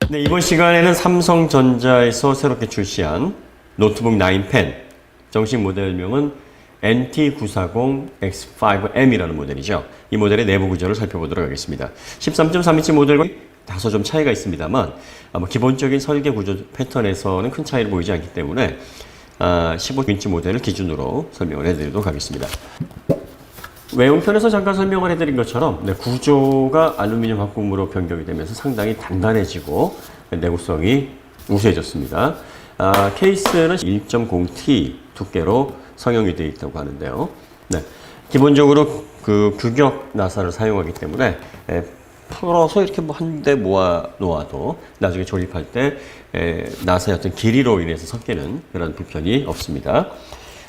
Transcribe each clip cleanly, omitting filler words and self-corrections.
네, 이번 시간에는 삼성전자에서 새롭게 출시한 노트북 9펜, 정식 모델명은 NT940X5M이라는 모델이죠. 이 모델의 내부 구조를 살펴보도록 하겠습니다. 13.3인치 모델과 다소 좀 차이가 있습니다만 기본적인 설계 구조 패턴에서는 큰 차이를 보이지 않기 때문에 15인치 모델을 기준으로 설명을 해드리도록 하겠습니다. 외형편에서 잠깐 설명을 해드린 것처럼 구조가 알루미늄 합금으로 변경이 되면서 상당히 단단해지고 내구성이 우수해졌습니다. 케이스는 1.0T 두께로 성형이 되어 있다고 하는데요. 네, 기본적으로 그 규격 나사를 사용하기 때문에 풀어서 이렇게 뭐 한 대 모아 놓아도 나중에 조립할 때 나사의 어떤 길이로 인해서 섞이는 그런 불편이 없습니다.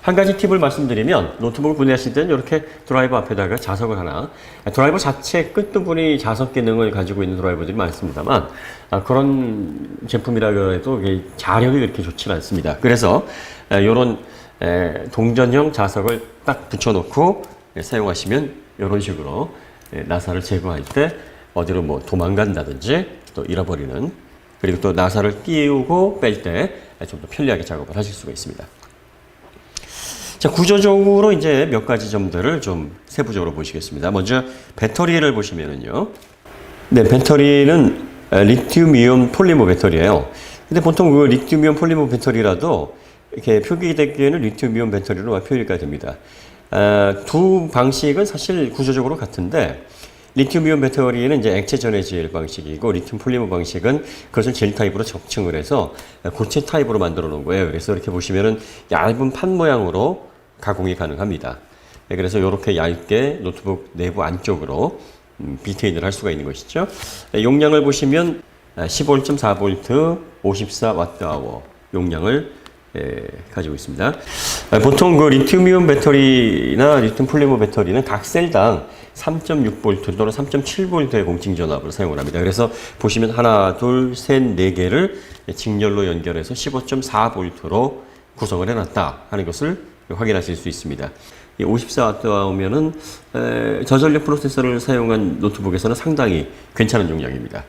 한 가지 팁을 말씀드리면 노트북을 구매하실 때는 이렇게 드라이버 앞에다가 자석을 하나, 드라이버 자체 끝부분이 자석 기능을 가지고 있는 드라이버들이 많습니다만 그런 제품이라 해도 자력이 그렇게 좋지는 않습니다. 그래서 이런 동전형 자석을 딱 붙여놓고 사용하시면 이런 식으로 나사를 제거할 때 어디로 뭐 도망간다든지 또 잃어버리는, 그리고 또 나사를 끼우고 뺄 때 좀 더 편리하게 작업을 하실 수가 있습니다. 자, 구조적으로 이제 몇 가지 점들을 좀 세부적으로 보시겠습니다. 먼저 배터리를 보시면은요. 네, 배터리는 리튬이온 폴리머 배터리예요. 근데 보통 그 리튬이온 폴리머 배터리라도 이렇게 표기되기에는 리튬이온 배터리로 표기가 됩니다. 두 방식은 사실 구조적으로 같은데, 리튬이온 배터리는 이제 액체 전해질 방식이고, 리튬 폴리머 방식은 그것을 젤 타입으로 적층을 해서 고체 타입으로 만들어 놓은 거예요. 그래서 이렇게 보시면은 얇은 판 모양으로 가공이 가능합니다. 그래서 이렇게 얇게 노트북 내부 안쪽으로 비트인을 할 수가 있는 것이죠. 용량을 보시면 15.4V 54Wh 용량을 가지고 있습니다. 보통 그 리튬이온 배터리나 리튬 폴리머 배터리는 각 셀당 3.6V 또는 3.7V의 공증 전압을 사용을 합니다. 그래서 보시면 하나, 둘, 셋, 네 개를 직렬로 연결해서 15.4V로 구성을 해놨다 하는 것을 확인하실 수 있습니다. 54W면은 저전력 프로세서를 사용한 노트북에서는 상당히 괜찮은 용량입니다.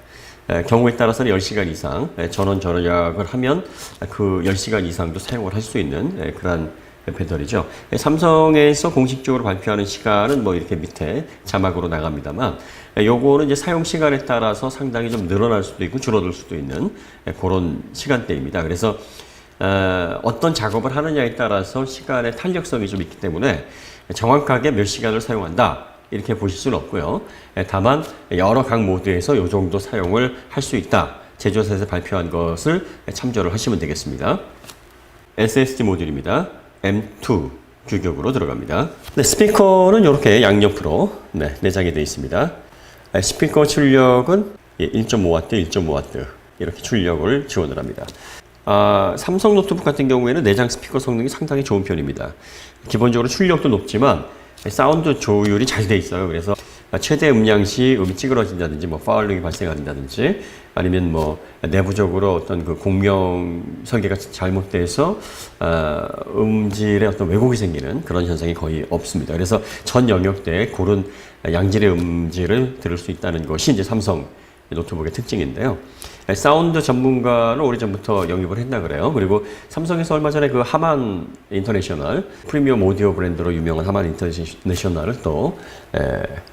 경우에 따라서는 10시간 이상 전원절약을 하면 그 10시간 이상도 사용을 할 수 있는 그런 배터리죠. 삼성에서 공식적으로 발표하는 시간은 뭐 이렇게 밑에 자막으로 나갑니다만, 요거는 이제 사용 시간에 따라서 상당히 좀 늘어날 수도 있고 줄어들 수도 있는 그런 시간대입니다. 그래서 어떤 작업을 하느냐에 따라서 시간의 탄력성이 좀 있기 때문에 정확하게 몇 시간을 사용한다 이렇게 보실 수는 없고요. 다만 여러 각 모드에서 이 정도 사용을 할 수 있다, 제조사에서 발표한 것을 참조를 하시면 되겠습니다. SSD 모듈입니다. M2 규격으로 들어갑니다. 네, 스피커는 이렇게 양옆으로 내장이 되어 있습니다. 스피커 출력은 1.5W, 1.5W 이렇게 출력을 지원을 합니다. 삼성 노트북 같은 경우에는 내장 스피커 성능이 상당히 좋은 편입니다. 기본적으로 출력도 높지만 사운드 조율이 잘 돼 있어요. 그래서 최대 음량 시 음이 찌그러진다든지 파울링이 발생한다든지, 아니면 내부적으로 어떤 그 공명 설계가 잘못돼서 음질에 어떤 왜곡이 생기는 그런 현상이 거의 없습니다. 그래서 전 영역대에 고른 양질의 음질을 들을 수 있다는 것이 이제 삼성 노트북의 특징인데요. 사운드 전문가를 오래전부터 영입을 했나 그래요. 그리고 삼성에서 얼마 전에 그 하만 인터내셔널, 프리미엄 오디오 브랜드로 유명한 하만 인터내셔널을 또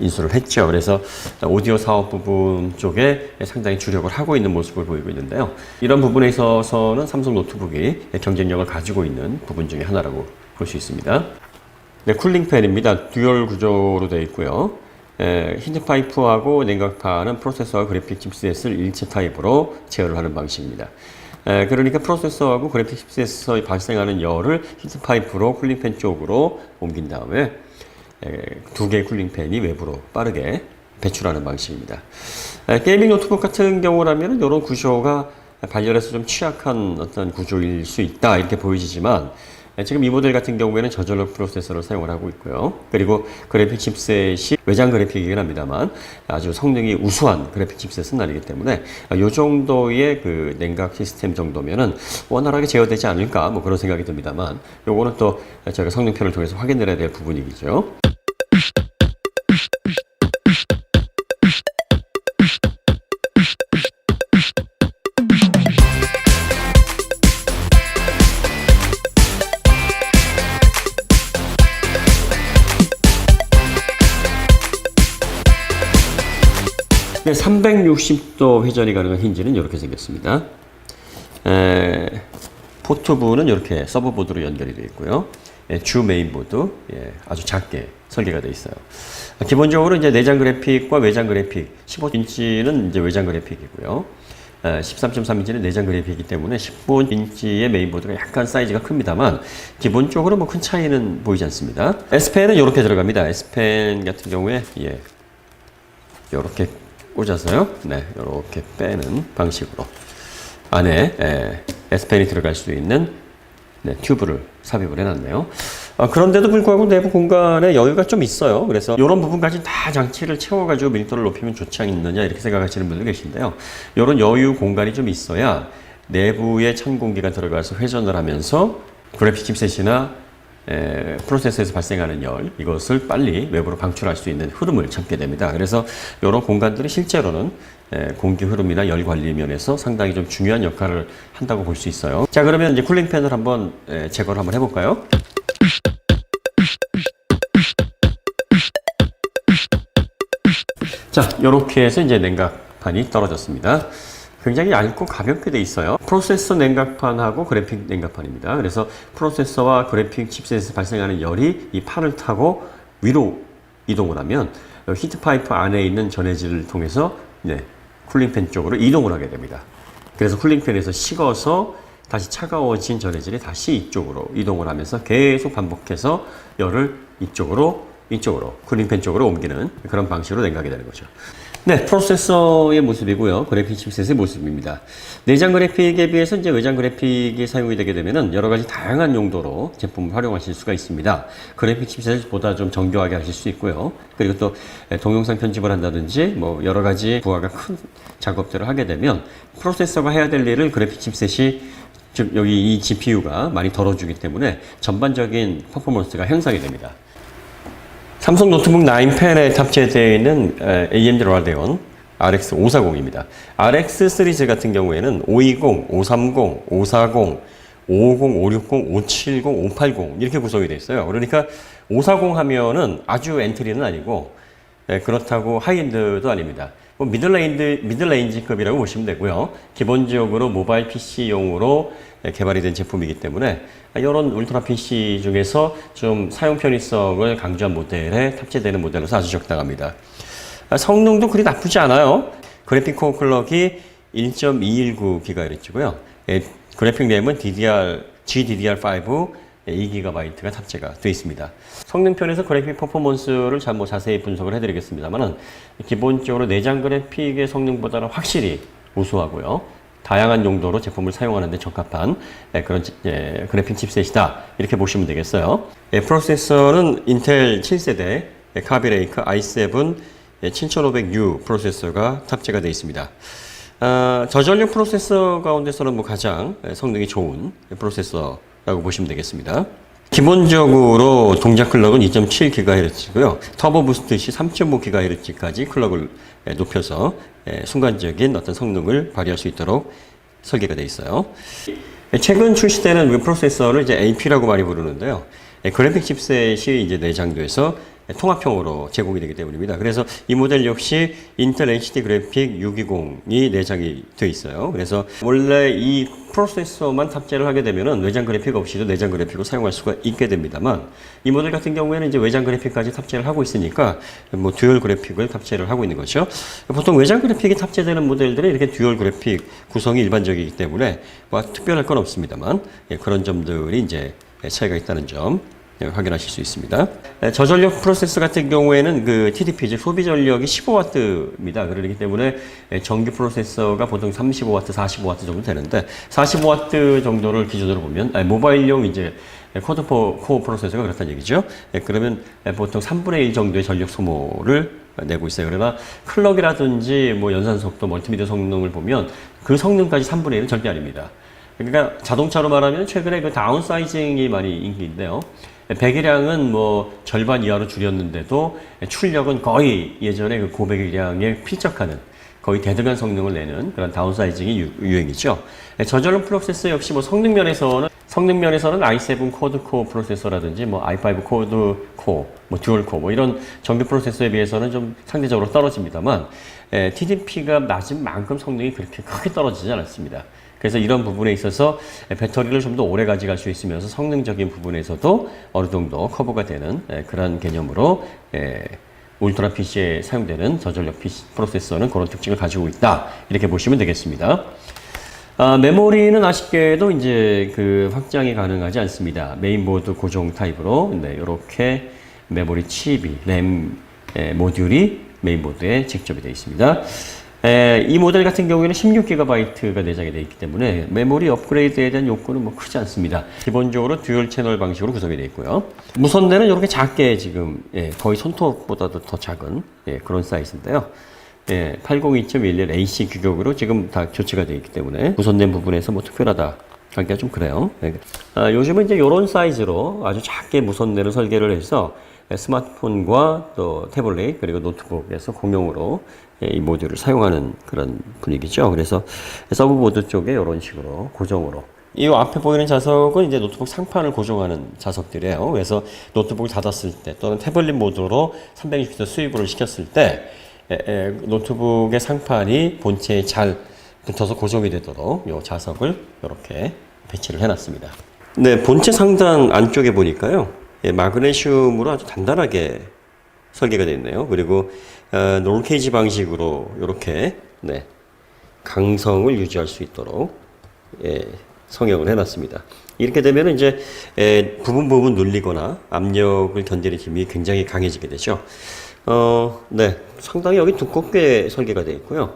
인수를 했죠. 그래서 오디오 사업 부분 쪽에 상당히 주력을 하고 있는 모습을 보이고 있는데요. 이런 부분에 있어서는 삼성 노트북이 경쟁력을 가지고 있는 부분 중에 하나라고 볼 수 있습니다. 네, 쿨링팬입니다. 듀얼 구조로 되어 있고요. 히트파이프하고 냉각파는 프로세서와 그래픽 칩셋을 일체 타입으로 제어를 하는 방식입니다. 그러니까 프로세서하고 그래픽 칩셋에서 발생하는 열을 히트파이프로 쿨링팬 쪽으로 옮긴 다음에 두 개의 쿨링팬이 외부로 빠르게 배출하는 방식입니다. 게이밍 노트북 같은 경우라면 이런 구조가 발열에서 좀 취약한 어떤 구조일 수 있다 이렇게 보이지만, 지금 이 모델 같은 경우에는 저전력 프로세서를 사용을 하고 있고요. 그리고 그래픽 칩셋이 외장 그래픽이긴 합니다만 아주 성능이 우수한 그래픽 칩셋은 아니기 때문에 이 정도의 그 냉각 시스템 정도면은 원활하게 제어되지 않을까 그런 생각이 듭니다만, 요거는 또 저희가 성능표를 통해서 확인을 해야 될 부분이겠죠. 360도 회전이 가능한 힌지는 이렇게 생겼습니다. 포트부는 이렇게 서버보드로 연결이 되어 있고요. 주 메인보드 아주 작게 설계가 되어 있어요. 기본적으로 이제 내장 그래픽과 외장 그래픽, 15인치는 이제 외장 그래픽이고요. 13.3인치는 내장 그래픽이기 때문에 15인치의 메인보드가 약간 사이즈가 큽니다만 기본적으로 뭐 큰 차이는 보이지 않습니다. S펜은 이렇게 들어갑니다. S펜 같은 경우에 이렇게 꽂아서요. 네, 이렇게 빼는 방식으로 안에 S펜이 들어갈 수 있는 튜브를 삽입을 해놨네요. 그런데도 불구하고 내부 공간에 여유가 좀 있어요. 그래서 이런 부분까지 다 장치를 채워가지고 밀도를 높이면 좋지 않느냐 이렇게 생각하시는 분들 계신데요. 이런 여유 공간이 좀 있어야 내부에 찬 공기가 들어가서 회전을 하면서 그래픽 칩셋이나 프로세서에서 발생하는 열, 이것을 빨리 외부로 방출할 수 있는 흐름을 참게 됩니다. 그래서 이런 공간들이 실제로는 공기 흐름이나 열 관리 면에서 상당히 좀 중요한 역할을 한다고 볼 수 있어요. 자, 그러면 이제 쿨링팬을 한번 제거를 한번 해볼까요? 자, 이렇게 해서 이제 냉각판이 떨어졌습니다. 굉장히 얇고 가볍게 돼 있어요. 프로세서 냉각판하고 그래픽 냉각판입니다. 그래서 프로세서와 그래픽 칩셋에서 발생하는 열이 이 판을 타고 위로 이동을 하면 히트 파이프 안에 있는 전해질을 통해서 쿨링팬 쪽으로 이동을 하게 됩니다. 그래서 쿨링팬에서 식어서 다시 차가워진 전해질이 다시 이쪽으로 이동을 하면서 계속 반복해서 열을 이쪽으로 쿨링팬 쪽으로 옮기는 그런 방식으로 냉각이 되는 거죠. 네, 프로세서의 모습이고요. 그래픽 칩셋의 모습입니다. 내장 그래픽에 비해서 이제 외장 그래픽이 사용이 되게 되면은 여러 가지 다양한 용도로 제품을 활용하실 수가 있습니다. 그래픽 칩셋을 보다 좀 정교하게 하실 수 있고요. 그리고 또 동영상 편집을 한다든지 뭐 여러 가지 부하가 큰 작업들을 하게 되면 프로세서가 해야 될 일을 그래픽 칩셋이 즉 여기 이 GPU가 많이 덜어주기 때문에 전반적인 퍼포먼스가 향상이 됩니다. 삼성 노트북 9펜에 탑재되어 있는 AMD 라데온 RX 540입니다. RX 시리즈 같은 경우에는 520, 530, 540, 550, 560, 570, 580 이렇게 구성이 되어 있어요. 그러니까 540 하면은 아주 엔트리는 아니고 그렇다고 하이엔드도 아닙니다. 뭐 미들레인지급이라고 보시면 되고요. 기본적으로 모바일 PC용으로 개발이 된 제품이기 때문에 이런 울트라 PC 중에서 좀 사용 편의성을 강조한 모델에 탑재되는 모델로서 아주 적당합니다. 성능도 그리 나쁘지 않아요. 그래픽 코어 클럭이 1.219GHz고요. 그래픽 램은 GDDR5 2GB가 탑재가 되어 있습니다. 성능 편에서 그래픽 퍼포먼스를 자세히 분석을 해드리겠습니다만 기본적으로 내장 그래픽의 성능보다는 확실히 우수하고요. 다양한 용도로 제품을 사용하는 데 적합한 그런 그래픽 칩셋이다 이렇게 보시면 되겠어요. 프로세서는 인텔 7세대 카비레이크 i7 7500U 프로세서가 탑재가 되어 있습니다. 저전력 프로세서 가운데서는 뭐 가장 성능이 좋은 프로세서라고 보시면 되겠습니다. 기본적으로 동작 클럭은 2.7GHz고요. 터보 부스트 시 3.5GHz까지 클럭을 높여서 순간적인 어떤 성능을 발휘할 수 있도록 설계가 되어 있어요. 최근 출시되는 프로세서를 이제 AP라고 많이 부르는데요. 그래픽 칩셋이 이제 내장돼서 통합형으로 제공이 되기 때문입니다. 그래서 이 모델 역시 인텔 HD 그래픽 620이 내장이 되어 있어요. 그래서 원래 이 프로세서만 탑재를 하게 되면은 외장 그래픽 없이도 내장 그래픽을 사용할 수가 있게 됩니다만 이 모델 같은 경우에는 이제 외장 그래픽까지 탑재를 하고 있으니까 뭐 듀얼 그래픽을 탑재를 하고 있는 거죠. 보통 외장 그래픽이 탑재되는 모델들은 이렇게 듀얼 그래픽 구성이 일반적이기 때문에 뭐 특별할 건 없습니다만 그런 점들이 이제 차이가 있다는 점 확인하실 수 있습니다. 저전력 프로세서 같은 경우에는 그 TDP, 즉 소비 전력이 15W입니다. 그렇기 때문에 정규 프로세서가 보통 35W, 45W 정도 되는데 45W 정도를 기준으로 보면 모바일용 이제 코어 프로세서가 그렇다는 얘기죠. 그러면 보통 3분의 1 정도의 전력 소모를 내고 있어요. 그러나 클럭이라든지 뭐 연산 속도, 멀티미디어 성능을 보면 그 성능까지 3분의 1은 절대 아닙니다. 그러니까 자동차로 말하면 최근에 그 다운사이징이 많이 인기인데요. 배기량은 뭐 절반 이하로 줄였는데도 출력은 거의 예전에 그 고배기량에 필적하는 거의 대등한 성능을 내는 그런 다운사이징이 유행이죠. 저전력 프로세서 역시 뭐 성능 면에서는 성능 면에서는 i7 쿼드코어 프로세서라든지 뭐 i5 쿼드코어, 뭐 듀얼코어 뭐 이런 정규 프로세서에 비해서는 좀 상대적으로 떨어집니다만 TDP가 낮은 만큼 성능이 그렇게 크게 떨어지지 않았습니다. 그래서 이런 부분에 있어서 배터리를 좀 더 오래 가져갈 수 있으면서 성능적인 부분에서도 어느 정도 커버가 되는 그런 개념으로 울트라 PC에 사용되는 저전력 PC 프로세서는 그런 특징을 가지고 있다. 이렇게 보시면 되겠습니다. 메모리는 아쉽게도 이제 그 확장이 가능하지 않습니다. 메인보드 고정 타입으로 이렇게 메모리 칩이 램 모듈이 메인보드에 직접이 되어 있습니다. 이 모델 같은 경우에는 16GB가 내장이 되어 있기 때문에 메모리 업그레이드에 대한 욕구는 뭐 크지 않습니다. 기본적으로 듀얼 채널 방식으로 구성이 되어 있고요. 무선대는 이렇게 작게 지금 거의 손톱보다도 더 작은 그런 사이즈인데요. 802.11 AC 규격으로 지금 다 교체가 되어 있기 때문에 무선된 부분에서 뭐 특별하다 하기가 좀 그래요. 요즘은 이제 이런 사이즈로 아주 작게 무선대를 설계를 해서 스마트폰과 또 태블릿 그리고 노트북에서 공용으로 이 모듈을 사용하는 그런 분위기죠. 그래서 서브보드 쪽에 이런 식으로 고정으로 이 앞에 보이는 자석은 이제 노트북 상판을 고정하는 자석들이에요. 그래서 노트북을 닫았을 때 또는 태블릿 모드로 360도 스위브를 시켰을 때 노트북의 상판이 본체에 잘 붙어서 고정이 되도록 이 자석을 이렇게 배치를 해놨습니다. 네, 본체 상단 안쪽에 보니까요, 마그네슘으로 아주 단단하게 설계가 되어 있네요. 그리고 롤케이지 방식으로 이렇게 강성을 유지할 수 있도록 성형을 해놨습니다. 이렇게 되면 이제 부분 눌리거나 압력을 견디는 힘이 굉장히 강해지게 되죠. 상당히 여기 두껍게 설계가 되어 있고요.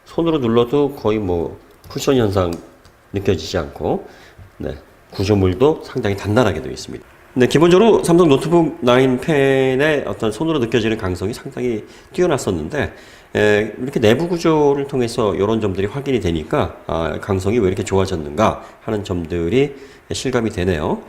손으로 눌러도 거의 뭐 쿠션 현상 느껴지지 않고, 구조물도 상당히 단단하게 되어 있습니다. 기본적으로 삼성 노트북 9 펜의 어떤 손으로 느껴지는 강성이 상당히 뛰어났었는데, 이렇게 내부 구조를 통해서 이런 점들이 확인이 되니까, 강성이 왜 이렇게 좋아졌는가 하는 점들이 실감이 되네요.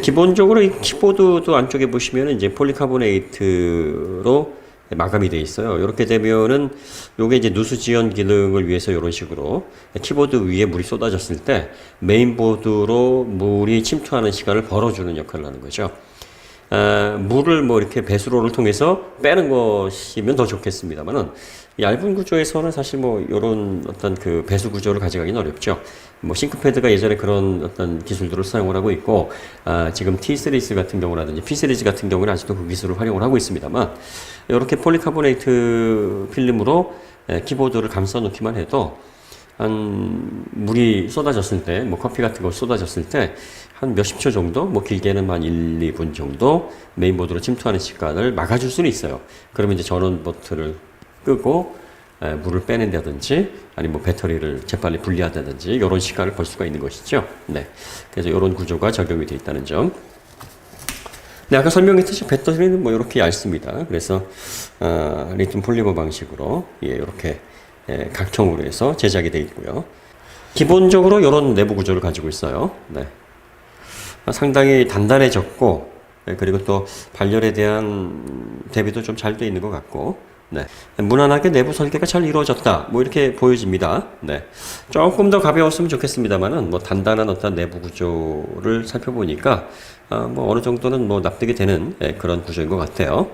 기본적으로 이 키보드도 안쪽에 보시면 이제 폴리카보네이트로 마감이 되어 있어요. 이렇게 되면은 요게 이제 누수 지연 기능을 위해서 이런 식으로 키보드 위에 물이 쏟아졌을 때 메인보드로 물이 침투하는 시간을 벌어주는 역할을 하는 거죠. 물을 뭐 이렇게 배수로를 통해서 빼는 것이면 더 좋겠습니다만은 얇은 구조에서는 사실 뭐 이런 어떤 그 배수 구조를 가져가기는 어렵죠. 뭐 싱크패드가 예전에 그런 어떤 기술들을 사용을 하고 있고, 지금 T 시리즈 같은 경우라든지 P 시리즈 같은 경우는 아직도 그 기술을 활용을 하고 있습니다만, 이렇게 폴리카보네이트 필름으로 키보드를 감싸 놓기만 해도 한 물이 쏟아졌을 때, 뭐 커피 같은 거 쏟아졌을 때 한 몇십 초 정도, 뭐 길게는 한 1, 2분 정도 메인보드로 침투하는 시간을 막아줄 수는 있어요. 그러면 이제 전원 버튼을 끄고 물을 빼낸다든지 아니면 뭐 배터리를 재빨리 분리한다든지 이런 시간을 벌 수가 있는 것이죠. 그래서 이런 구조가 적용이 되어 있다는 점. 아까 설명했듯이 배터리는 뭐 이렇게 얇습니다. 그래서 리튬 폴리머 방식으로 이렇게 각형으로 해서 제작이 되어 있고요. 기본적으로 이런 내부 구조를 가지고 있어요. 상당히 단단해졌고, 그리고 또 발열에 대한 대비도 좀 잘 되어 있는 것 같고, 무난하게 내부 설계가 잘 이루어졌다, 뭐 이렇게 보여집니다. 조금 더 가벼웠으면 좋겠습니다만은 뭐 단단한 어떤 내부 구조를 살펴보니까 뭐 어느 정도는 뭐 납득이 되는 그런 구조인 것 같아요.